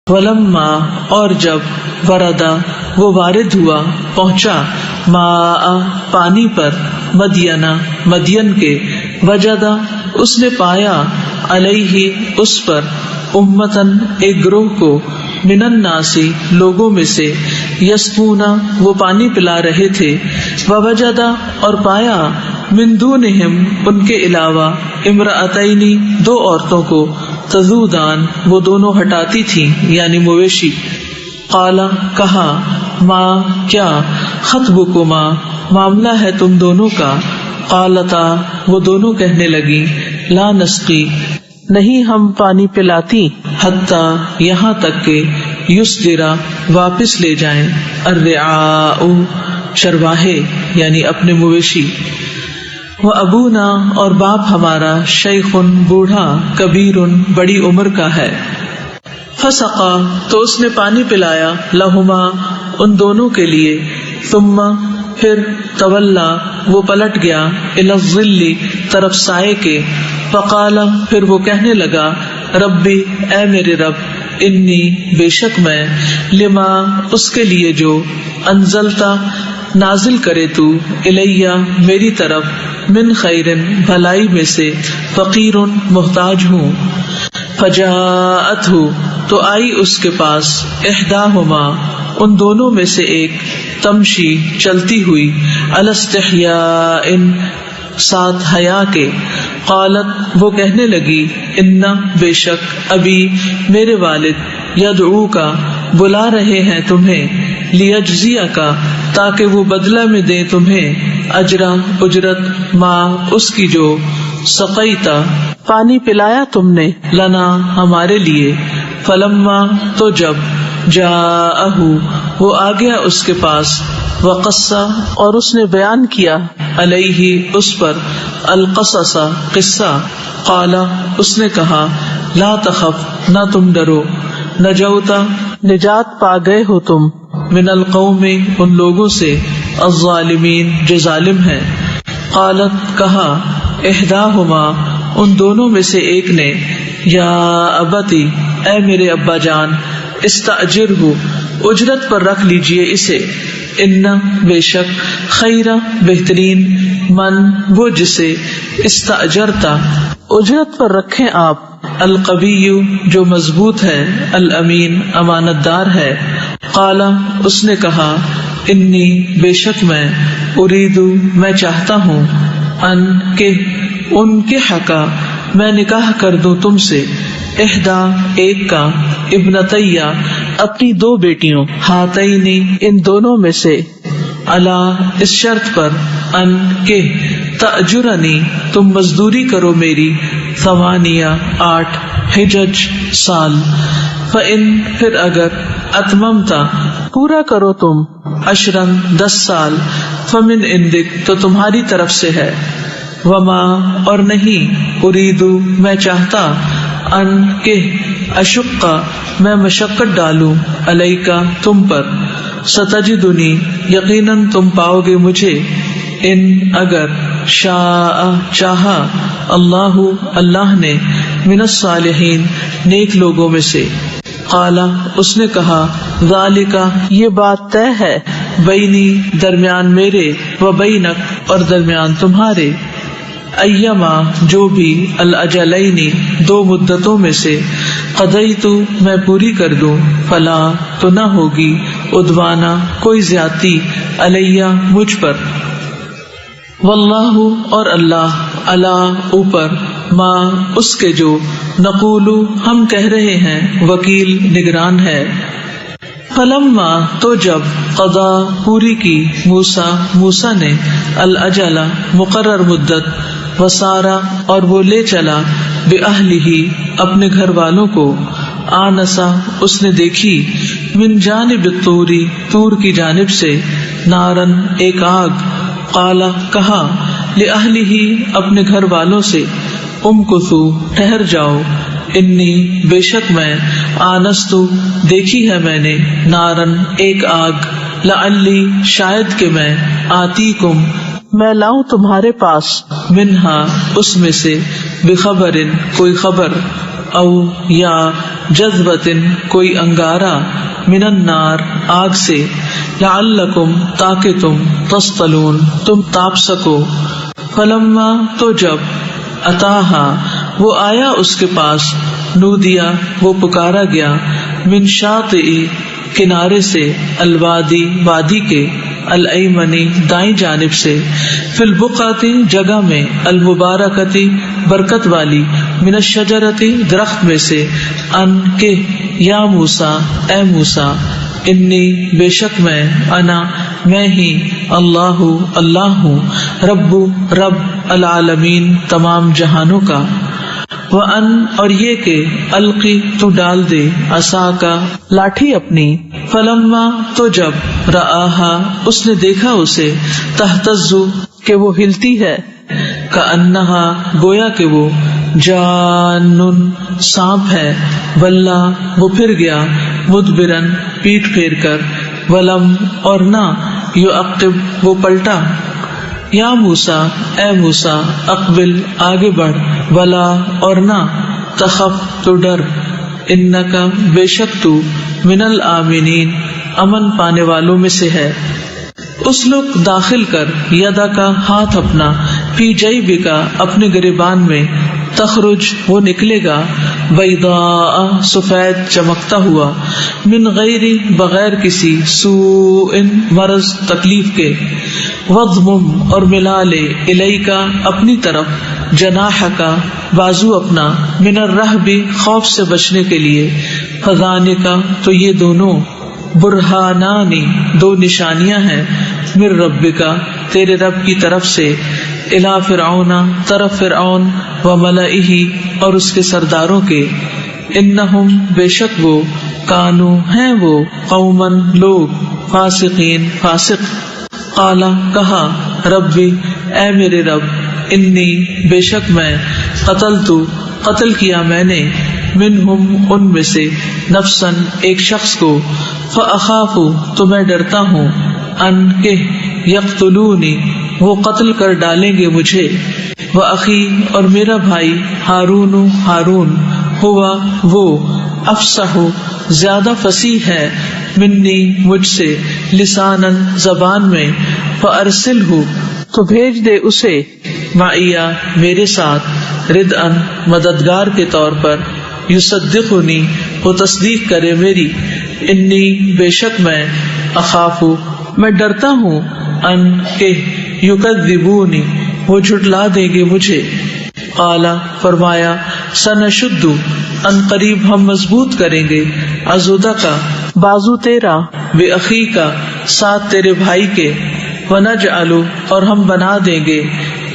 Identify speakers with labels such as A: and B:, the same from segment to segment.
A: ولما اور جب وردا وہ وارد ہوا پہنچا ماء پانی پر مدینہ مدین کے وجدا اس نے پایا علیہ اس پر امتن ایک گروہ کو من الناس لوگوں میں سے یسقونا وہ پانی پلا رہے تھے ووجدا اور پایا من دونہم ان کے علاوہ امرأتین دو عورتوں کو تذودان وہ دونوں ہٹاتی تھیں یعنی مویشی قالا کہا ما کیا خطبکما معاملہ ہے تم دونوں کا قالتا وہ دونوں کہنے لگی لا نسقی نہیں ہم پانی پلاتی حتی یہاں تک کہ یسدرا واپس لے جائیں الرعاء چرواہے یعنی اپنے مویشی وابونا اور باپ ہمارا شیخ بوڑھا کبیر بڑی عمر کا ہے فسقا تو اس نے پانی پلایا لہما ان دونوں کے لیے ثم پھر تولا وہ پلٹ گیا الی الظل طرف سائے کے فقال پھر وہ کہنے لگا ربی اے میرے رب انی بے شک میں لما اس کے لیے جو انزلتا نازل کرے تو الیہ میری طرف من خیر بھلائی میں سے فقیر محتاج ہوں فجاءتہ تو آئی اس کے پاس احداہما ان دونوں میں سے ایک تمشی چلتی ہوئی علی استحیاء ساتھ حیا کے قالت وہ کہنے لگی ان بے شک ابھی میرے والد یدعوکا بلا رہے ہیں تمہیں لیجزیک تاکہ وہ بدلہ میں دے تمہیں اجرا اجرت ما اس کی جو سقیتا پانی پلایا تم نے لنا ہمارے لیے فلما تو جب جاءہ وہ آ گیا اس کے پاس وقصہ اور اس نے بیان کیا علیہ اس پر القصص قصہ قالا اس نے کہا لا تخف نہ تم ڈرو نجوتا نجات پا گئے ہو تم من القوم ان لوگوں سے الظالمین جو ظالم ہیں قالت کہا احداہما ان دونوں میں سے ایک نے یا ابتی اے میرے ابا جان استاجرہ اجرت پر رکھ لیجئے اسے ان بے شک خیر بہترین من وہ جسے استاجرتا اجرت پر رکھیں آپ القوی جو مضبوط ہے الامین امانت دار ہے قالا اس نے کہا انی بے شک میں اریدو میں چاہتا ہوں ان کہ ان کے حقا میں نکاح کر دوں تم سے احدا ایک کا ابنتیا اپنی دو بیٹیوں ہاتینی ان دونوں میں سے اللہ اس شرط پر ان کہ تأجرنی تم مزدوری کرو میری 8 حجج سال فإن پھر اگر اتممتا پورا کرو تم 10 سال فمن عندک تو تمہاری طرف سے ہے وما اور نہیں اریدو میں چاہتا ان کہ اشقا میں مشقت ڈالوں علیکا تم پر ستجدنی یقیناً تم پاؤ گے مجھے ان اگر شاء چاہا اللہ اللہ نے من الصالحین نیک لوگوں میں سے قالا اس نے کہا ذالک یہ بات طے ہے بینی درمیان میرے و بینک اور درمیان تمہارے ایما جو بھی الاجلینی 2 مدتوں میں سے قضیت میں پوری کر دوں فلا تو نہ ہوگی عدوانا کوئی زیادتی علیہ مجھ پر واللہ اور اللہ علا اوپر ما اس کے جو نقولو ہم کہہ رہے ہیں وکیل نگران ہے فلما تو جب قضا پوری کی موسیٰ نے الاجل مقرر مدت وسارا اور وہ لے چلا بأہلہ اپنے گھر والوں کو آنسا اس نے دیکھی من جانب الطوری طور کی جانب سے نارن ایک آگ قالا کہا لأہلہ اپنے گھر والوں سے امکثو ٹھہر جاؤ انی بے شک میں آنستو دیکھی ہے میں نے نارن ایک آگ لعلی شاید کہ میں آتیکم میں لاؤں تمہارے پاس منہا اس میں سے بخبر کوئی خبر او یا جذبۃ کوئی انگارہ، من النار آگ سے، لعلکم تاکہ تم، تصطلون تم تاپ سکو، فلما تو جب، اتاہا وہ آیا اس کے پاس، نودیا وہ پکارا گیا، من شاطئ کنارے سے، الوادی وادی کے، الایمنی دائیں جانب سے، فی البقعۃ جگہ میں، المبارکۃ برکت والی، من الشجرۃ درخت میں سے، ان کہ، یا موسیٰ اے موسیٰ، انی بے شک میں ہی، اللہ اللہ ہوں، رب العالمین تمام جہانوں کا، وَأَن اور یہ کہ، القی تو ڈال دے، عصاکا لاٹھی اپنی، فلما تو جب، رآہا اس نے دیکھا اسے، تہتز کہ وہ ہلتی ہے، کأنہا گویا کہ وہ، جانن سانپ ہے، ولا وہ پھر گیا، مدبرن پیٹ پھیر کر، ولم اور نہ، یعقب وہ پلٹا، یا موسیٰ اے موسیٰ، اقبل آگے بڑھ، ولا اور نہ، تخف تو ڈر، انکا بے شک تو، من الآمنین امن پانے والوں میں سے ہے، اسلک داخل کر، یدا کا ہاتھ اپنا، فی جیبکا اپنے گریبان میں، تخرج وہ نکلے گا، بیضاء سفید چمکتا ہوا، من غیر بغیر کسی، سوء مرض تکلیف کے، وضمم اور ملا لے، الیکا اپنی طرف، جناحکا بازو اپنا، من الرہب خوف سے بچنے کے لیے، فذانکا تو یہ دونوں، برہانانی دو نشانیاں ہیں، من ربکا تیرے رب کی طرف سے، الی فرعون طرف فرعون، وملئہ اور اس کے سرداروں کے، انہم بے شک وہ، کانو ہیں وہ، قومن لوگ، فاسقین فاسق، قالا کہا، ربی اے میرے رب، انی بے شک میں، قتل کیا میں نے، منہم ان میں سے، نفسن ایک شخص کو، فاخاف تو میں ڈرتا ہوں، ان کہ، یقتلونی وہ قتل کر ڈالیں گے مجھے، واخی اور میرا بھائی، ہارون ہوا وہ، افصح زیادہ فصیح ہے، منی مجھ سے، لسانن زبان میں، فارسلہ تو بھیج دے اسے، معیا میرے ساتھ، ردءً مددگار کے طور پر، یصدقنی وہ تصدیق کرے میری، انی بے شک میں، اخاف میں ڈرتا ہوں، ان کہ، یکذبونی وہ جھٹلا دیں گے مجھے، قالا فرمایا، سنشد ان قریب ہم مضبوط کریں گے، عضدک بازو تیرا، بے اخی کا ساتھ تیرے بھائی کے، ونجعل اور ہم بنا دیں گے،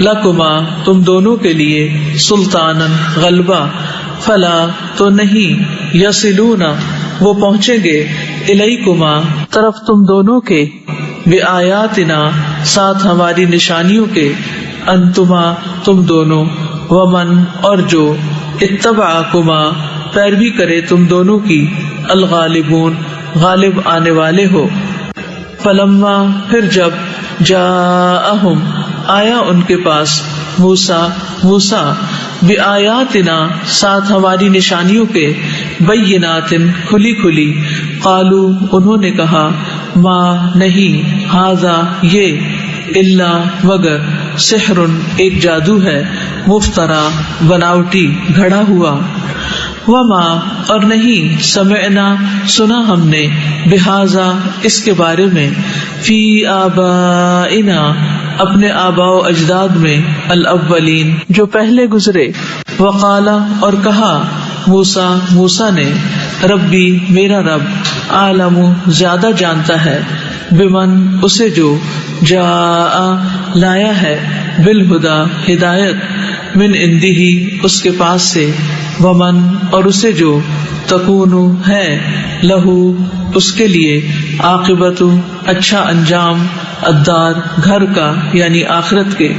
A: لکما تم دونوں کے لیے، سلطانن غلبہ، فلا تو نہیں، یصلون وہ پہنچیں گے، الیکما طرف تم دونوں کے، بآیاتنا ساتھ ہماری نشانیوں کے، انتما تم دونوں، ومن اور جو، اتبعکما پیروی کرے تم دونوں کی، الغالبون غالب آنے والے ہو، فلما پھر جب، جاءہم آیا ان کے پاس، موسیٰ بآیاتنا ساتھ ہماری نشانیوں کے، بینات کھلی، قالو انہوں نے کہا، ما نہیں، ھذا یہ، الا مگر، سحر ایک جادو ہے، مفترا بناوٹی گھڑا ہوا، وما اور نہیں، سمعنا سنا ہم نے، بہذا اس کے بارے میں، فی آبائنا اپنے آباء و اجداد میں، الاولین جو پہلے گزرے، وقالا اور کہا، موسیٰ نے، ربی میرا رب، عالم زیادہ جانتا ہے، بمن اسے جو، جاء لایا ہے، بالہدا ہدایت، من عندہ اس کے پاس سے، ومن اور اسے جو، تکون ہے، لہو اس کے لیے، عاقبت اچھا انجام، الدار گھر کا یعنی آخرت کے،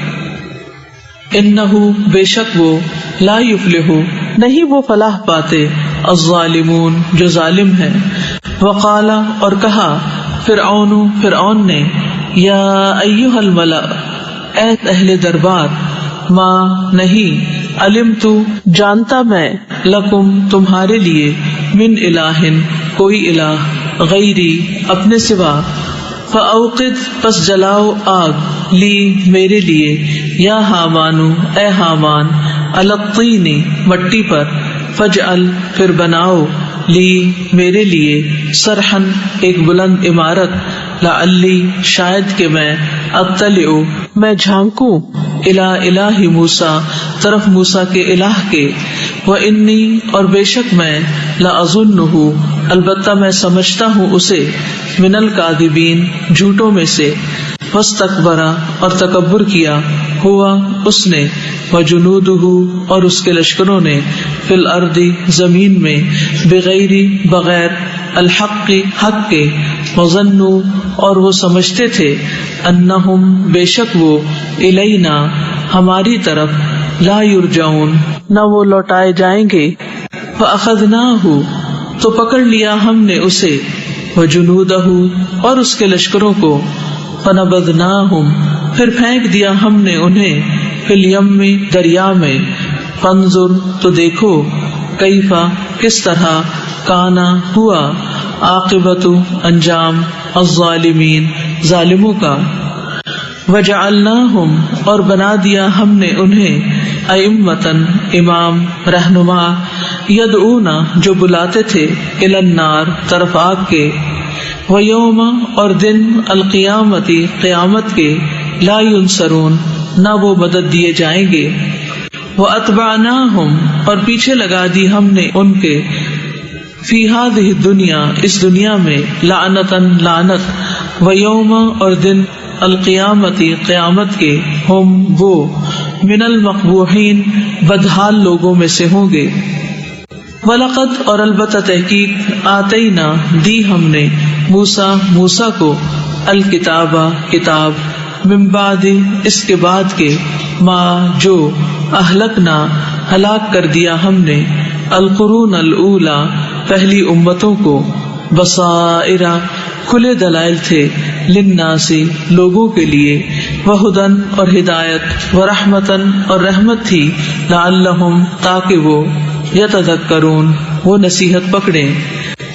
A: انہو بے شک وہ، لا یفلح نہیں وہ فلاح پاتے، الظالمون جو ظالم ہیں، وقالا اور کہا، فرعون نے، یا ایھا الملأ اے اہل دربار، ما نہیں، علمت جانتا میں، لکم تمہارے لیے، من الہ کوئی الہ غیری اپنے سوا فاوقد پس جلاؤ آگ لی میرے لیے یا حامانو اے حامان علی الطین مٹی پر فجعل پھر بناؤ لی میرے لیے سرحن ایک بلند عمارت لعلی شاید کہ میں اطلع میں جھانکوں الی الہ موسیٰ طرف موسیٰ کے الہ کے وانی اور بے شک میں لأظنہ البتہ میں سمجھتا ہوں اسے من الکاذبین جھوٹوں میں سے واستکبر اور تکبر کیا ہوا اس نے وجنودہ اور اس کے لشکروں نے فی الارض زمین میں بغیر بغیر الحق حق کے وظنوا اور وہ سمجھتے تھے انہم بے شک وہ الینا ہماری طرف لا یرجعون نہ وہ لوٹائے جائیں گے فاخذناہ تو پکڑ لیا ہم نے اسے وجنودہ اور اس کے لشکروں کو فنبذناہم پھر پھینک دیا ہم نے انہیں فی الیم دریا میں فانظر تو دیکھو کیفا کس طرح کانا ہوا عاقبت انجام الظالمین ظالموں کا وجعلناہم اور بنا دیا ہم نے انہیں ائمۃً امام رہنما یدعونا جو بلاتے تھے الی النار طرف آگ کے ویوم اور دن القیامتی قیامت کے لا ینصرون نہ وہ مدد دیے جائیں گے واتبعناہم اور پیچھے لگا دی ہم نے ان کے فی ہذہ الدنیا اس دنیا میں لعنتاً لعنت ویوم اور دن القیامتی قیامت کے ہم وہ من المقبوحین بدحال لوگوں میں سے ہوں گے وَلَقَدْ اور البتہ تحقیق آتینا دی ہم نے موسیٰ کو الکتاب کتاب من بعد اس کے بعد کے ما جو اہلکنا ہلاک کر دیا ہم نے القرون الاولی پہلی امتوں کو بصائر کھلے دلائل تھے للناس لوگوں کے لیے وہدن اور ہدایت ورحمتن اور رحمت تھی لعلہم تاکہ وہ یتذکرون وہ نصیحت پکڑیں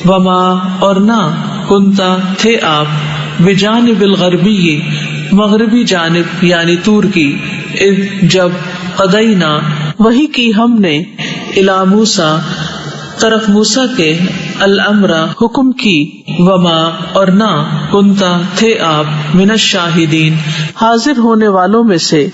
A: وما اور نہ کنتا تھے آپ بجانب الغربی مغربی جانب یعنی طور کی اذ جب قضینا وہی کی ہم نے الی موسیٰ طرف موسیٰ کے الامر حکم کی وما اور نہ کنتا تھے آپ من الشاہدین حاضر ہونے والوں میں سے